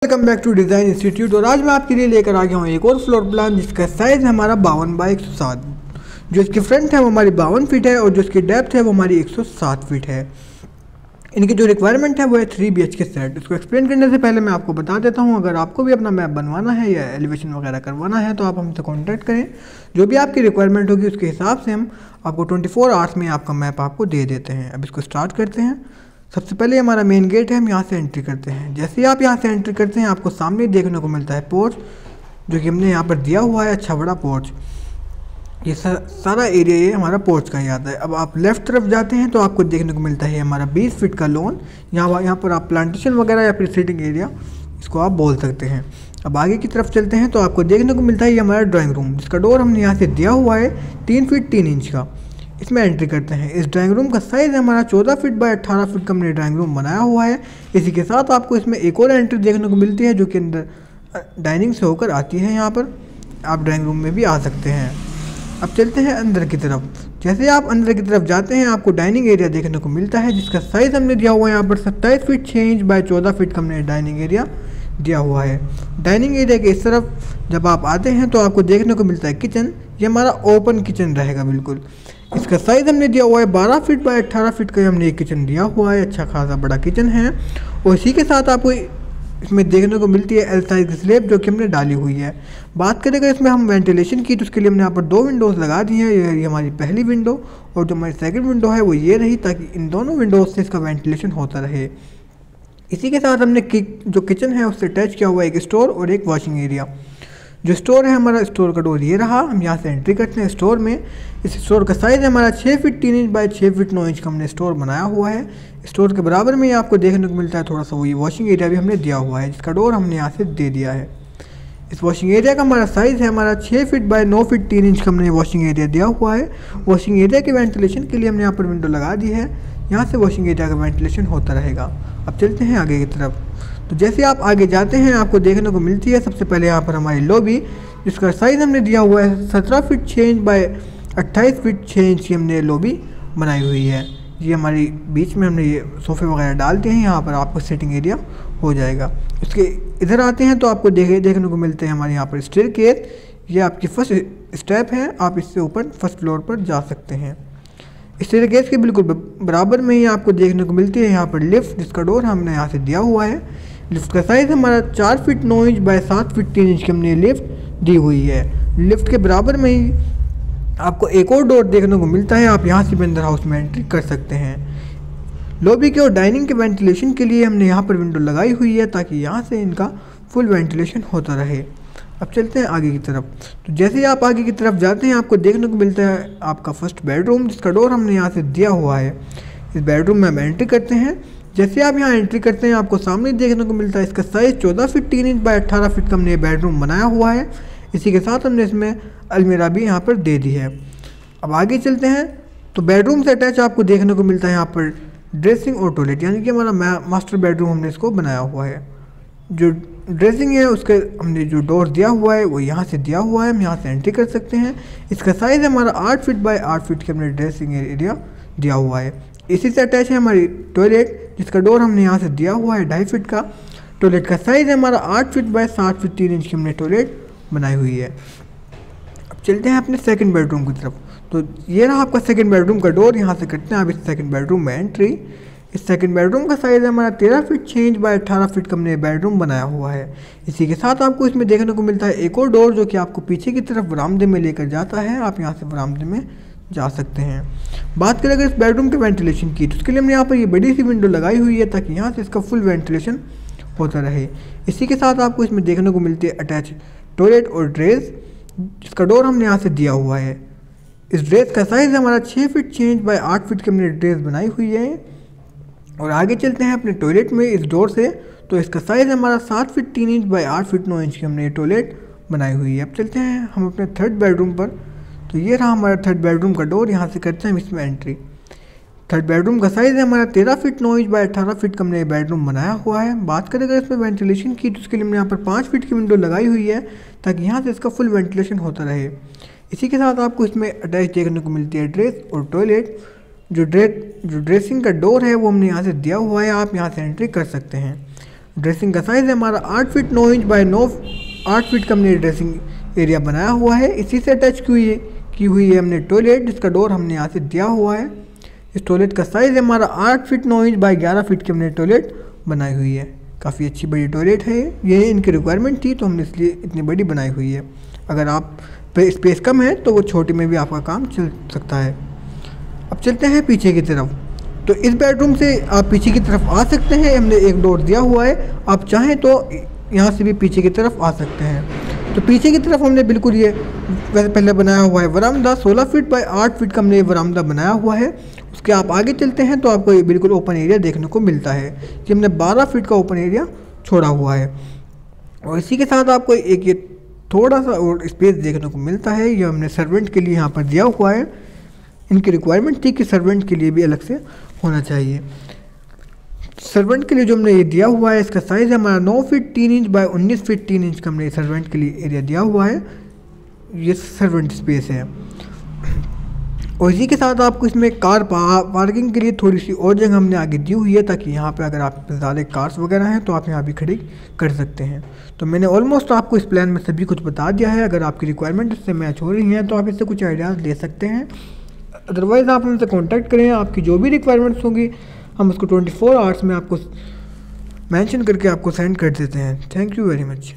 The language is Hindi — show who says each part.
Speaker 1: Welcome back to design institute. और आज मैं आपके लिए लेकर आ गया हूँ एक और फ्लोर प्लान जिसका साइज़ है हमारा 52/107। जो इसकी फ्रंट है वो हमारी 52 फीट है और जो इसकी डेप्थ है वो हमारी 107 फीट है। इनकी जो रिक्वायरमेंट है वो है 3 BHK सेट। इसको एक्सप्लेन करने से पहले मैं आपको बता देता हूँ, अगर आपको भी अपना मैप बनवाना है या एलिवेशन वगैरह करवाना है तो आप हमसे कॉन्टैक्ट करें। जो भी आपकी रिक्वायरमेंट होगी उसके हिसाब से हम आपको 24 आवर्स में आपका मैप आपको दे देते हैं। अब इसको स्टार्ट करते हैं। सबसे पहले हमारा मेन गेट है, हम यहाँ से एंट्री करते हैं। जैसे ही आप यहाँ से एंट्री करते हैं आपको सामने देखने को मिलता है पोर्च, जो कि हमने यहाँ पर दिया हुआ है अच्छा बड़ा पोर्च। ये सारा एरिया ये हमारा पोर्च का ही आता है। अब आप लेफ़्ट तरफ जाते हैं तो आपको देखने को मिलता है हमारा 20 फीट का लॉन। यहाँ पर आप प्लांटेशन वगैरह या फिर सीटिंग एरिया इसको आप बोल सकते हैं। अब आगे की तरफ चलते हैं तो आपको देखने को मिलता है ये हमारा ड्राइंग रूम, जिसका डोर हमने यहाँ से दिया हुआ है 3 फीट 3 इंच का। इसमें एंट्री करते हैं। इस ड्राइंग रूम का साइज़ हमारा 14 फीट बाय 18 फीट का हमने ड्राइंग रूम बनाया हुआ है। इसी के साथ आपको इसमें एक और एंट्री देखने को मिलती है जो कि अंदर डाइनिंग से होकर आती है। यहाँ पर आप ड्राइंग रूम में भी आ सकते हैं। अब चलते हैं अंदर की तरफ। जैसे आप अंदर की तरफ जाते हैं आपको डाइनिंग एरिया देखने को मिलता है, जिसका साइज़ हमने दिया हुआ है यहाँ पर 27 फीट 6 इंच बाय 14 फीट का हमने डाइनिंग एरिया दिया हुआ है। डाइनिंग एरिया के इस तरफ जब आप आते हैं तो आपको देखने को मिलता है किचन। ये हमारा ओपन किचन रहेगा बिल्कुल। इसका साइज़ हमने दिया हुआ है 12 फीट बाय 18 फीट का हमने एक किचन दिया हुआ है। अच्छा खासा बड़ा किचन है। और इसी के साथ आपको इसमें देखने को मिलती है एल साइज की स्लैब जो कि हमने डाली हुई है। बात करें अगर इसमें हम वेंटिलेशन की तो उसके लिए हमने यहाँ पर 2 विंडोज़ लगा दी हैं। ये हमारी पहली विंडो और जो हमारी सेकंड विंडो है वो ये रही, ताकि इन दोनों विंडोज़ से इसका वेंटिलेशन होता रहे। इसी के साथ हमने जो किचन है उससे अटैच किया हुआ एक स्टोर और एक वॉशिंग एरिया। जो स्टोर है हमारा स्टोर का डोर ये रहा। हम यहाँ से एंट्री करते हैं स्टोर में। इस स्टोर का साइज़ हमारा 6 feet 3 inch by 6 feet 9 inch का हमने स्टोर बनाया हुआ है। स्टोर के बराबर में आपको देखने को मिलता है थोड़ा सा वही वॉशिंग एरिया भी हमने दिया हुआ है, जिसका डोर हमने यहाँ से दे दिया है। इस वॉशिंग एरिया का हमारा साइज़ है हमारा 6 फीट बाय 9 फीट 3 इंच का हमने वॉशिंग एरिया दिया हुआ है। वॉशिंग एरिया के वेंटिलेशन के लिए हमने यहाँ पर विंडो लगा दी है। यहाँ से वॉशिंग एरिया का वेंटिलेशन होता रहेगा। अब चलते हैं आगे की तरफ। तो जैसे आप आगे जाते हैं आपको देखने को मिलती है सबसे पहले यहाँ पर हमारी लॉबी, जिसका साइज़ हमने दिया हुआ है 17 feet 6 inch by 28 feet 6 inch की हमने लॉबी बनाई हुई है। ये हमारी बीच में हमने ये सोफ़े वगैरह डाल दिए हैं। यहाँ पर आपको सिटिंग एरिया हो जाएगा। इसके इधर आते हैं तो आपको देखने को मिलते हैं हमारे यहाँ पर स्टेयरकेस। ये आपकी फर्स्ट स्टेप है, आप इससे ऊपर फर्स्ट फ्लोर पर जा सकते हैं। स्टेयरकेस के बिल्कुल बराबर में ही आपको देखने को मिलती है यहाँ पर लिफ्ट, जिसका डोर हमने यहाँ से दिया हुआ है। लिफ्ट का साइज़ हमारा 4 feet 9 inch by 7 feet 3 inch की हमने लिफ्ट दी हुई है। लिफ्ट के बराबर में ही आपको एक और डोर देखने को मिलता है, आप यहाँ से भी अंदर हाउस में एंट्री कर सकते हैं। लॉबी के और डाइनिंग के वेंटिलेशन के लिए हमने यहाँ पर विंडो लगाई हुई है, ताकि यहाँ से इनका फुल वेंटिलेशन होता रहे। अब चलते हैं आगे की तरफ। तो जैसे ही आप आगे की तरफ जाते हैं आपको देखने को मिलता है आपका फर्स्ट बेडरूम, जिसका डोर हमने यहाँ से दिया हुआ है। इस बेडरूम में हम एंट्री करते हैं। जैसे आप यहाँ एंट्री करते हैं आपको सामने देखने को मिलता है इसका size 14 feet 3 inch by 18 feet का हमने बेडरूम बनाया हुआ है। इसी के साथ हमने इसमें अलमीरा भी यहाँ पर दे दी है। अब आगे चलते हैं तो बेडरूम से अटैच आपको देखने को मिलता है यहाँ पर ड्रेसिंग और टॉयलेट, यानी कि हमारा मास्टर बेडरूम हमने इसको बनाया हुआ है। जो ड्रेसिंग है उसके हमने जो डोर दिया हुआ है वो यहाँ से दिया हुआ है, हम यहाँ से एंट्री कर सकते हैं। इसका साइज़ हमारा 8 फीट बाय 8 फीट के हमने ड्रेसिंग एरिया दिया हुआ है। इसी से अटैच है हमारी टॉयलेट, जिसका डोर हमने यहाँ से दिया हुआ है 2.5 फीट का। टॉयलेट का साइज़ हमारा 8 फीट बाय 7 फीट 3 इंच की हमने टॉयलेट बनाई हुई है। अब चलते हैं अपने सेकंड बेडरूम की तरफ। तो ये रहा आपका सेकंड बेडरूम का डोर। यहाँ से करते हैं आप इस सेकंड बेडरूम में एंट्री। इस सेकंड बेडरूम का साइज़ हमारा 13 फीट 6 इंच बाय 18 फीट का हमने बेडरूम बनाया हुआ है। इसी के साथ आपको इसमें देखने को मिलता है एक और डोर, जो कि आपको पीछे की तरफ बरामदे में लेकर जाता है। आप यहाँ से बरामदे में जा सकते हैं। बात करें अगर इस बेडरूम के वेंटिलेशन की तो उसके लिए हमने यहाँ पर ये बड़ी सी विंडो लगाई हुई है, ताकि यहाँ से इसका फुल वेंटिलेशन होता रहे। इसी के साथ आपको इसमें देखने को मिलती है अटैच टॉयलेट और ड्रेस, जिसका डोर हमने यहाँ से दिया हुआ है। इस ड्रेस का साइज़ हमारा 6 फीट 6 इंच बाय 8 फीट की हमने ड्रेस बनाई हुई है। और आगे चलते हैं अपने टॉयलेट में इस डोर से। तो इसका साइज़ हमारा 7 feet 3 inch by 8 feet 9 inch की हमने टॉयलेट बनाई हुई है। अब चलते हैं हम अपने थर्ड बेडरूम पर। तो ये रहा हमारा थर्ड बेडरूम का डोर। यहाँ से करते हैं हम इसमें एंट्री। थर्ड बेडरूम का साइज़ है हमारा 13 फीट 9 इंच बाय 18 फीट का हमने बेडरूम बनाया हुआ है। बात करें अगर इसमें वेंटिलेशन की तो उसके लिए हमने यहाँ पर 5 फीट की विंडो लगाई हुई है, ताकि यहाँ से इसका फुल वेंटिलेशन होता रहे। इसी के साथ आपको इसमें अटैच देखने को मिलती है ड्रेस और टॉयलेट। जो ड्रेसिंग का डोर है वो हमने यहाँ से दिया हुआ है, आप यहाँ से एंट्री कर सकते हैं। ड्रेसिंग का साइज़ है हमारा 8 फीट 9 इंच बाय 8 फीट का हमने ड्रेसिंग एरिया बनाया हुआ है। इसी से अटैच की हुई है हमने टॉयलेट, जिसका डोर हमने यहाँ से दिया हुआ है। इस टॉयलेट का साइज़ है हमारा 8 फीट 9 इंच बाय 11 फीट की हमने टॉयलेट बनाई हुई है। काफ़ी अच्छी बड़ी टॉयलेट है ये इनकी रिक्वायरमेंट थी तो हमने इसलिए इतनी बड़ी बनाई हुई है। अगर आप पे स्पेस कम है तो वो छोटी में भी आपका काम चल सकता है। अब चलते हैं पीछे की तरफ। तो इस बेडरूम से आप पीछे की तरफ आ सकते हैं, हमने एक डोर दिया हुआ है, आप चाहें तो यहाँ से भी पीछे की तरफ आ सकते हैं। तो पीछे की तरफ हमने बिल्कुल ये वैसे पहले बनाया हुआ है वरामदा, 16 फीट बाय 8 फीट का हमने ये वरामदा बनाया हुआ है। उसके आप आगे चलते हैं तो आपको ये बिल्कुल ओपन एरिया देखने को मिलता है कि हमने 12 फीट का ओपन एरिया छोड़ा हुआ है। और इसी के साथ आपको एक ये थोड़ा सा और स्पेस देखने को मिलता है, ये हमने सर्वेंट के लिए यहाँ पर दिया हुआ है। इनकी रिक्वायरमेंट थी कि सर्वेंट के लिए भी अलग से होना चाहिए। सर्वेंट के लिए जो हमने ये दिया हुआ है, इसका साइज़ है हमारा 9 feet 3 inch by 19 feet 3 inch का हमने सर्वेंट के लिए एरिया दिया हुआ है। ये सर्वेंट स्पेस है। और इसी के साथ आपको इसमें कार पार्किंग के लिए थोड़ी सी और जगह हमने आगे दी हुई है, ताकि यहाँ पे अगर आप ज़्यादा कार्स वगैरह हैं तो आप यहाँ भी खड़ी कर सकते हैं। तो मैंने ऑलमोस्ट आपको इस प्लान में सभी कुछ बता दिया है। अगर आपकी रिक्वायरमेंट इससे मैच हो रही हैं तो आप इससे कुछ आइडियाज़ ले सकते हैं। अदरवाइज़ आप हमसे कॉन्टैक्ट करें, आपकी जो भी रिक्वायरमेंट्स होंगी हम उसको 24 आवर्स में आपको मेंशन करके आपको सेंड कर देते हैं। Thank you very much.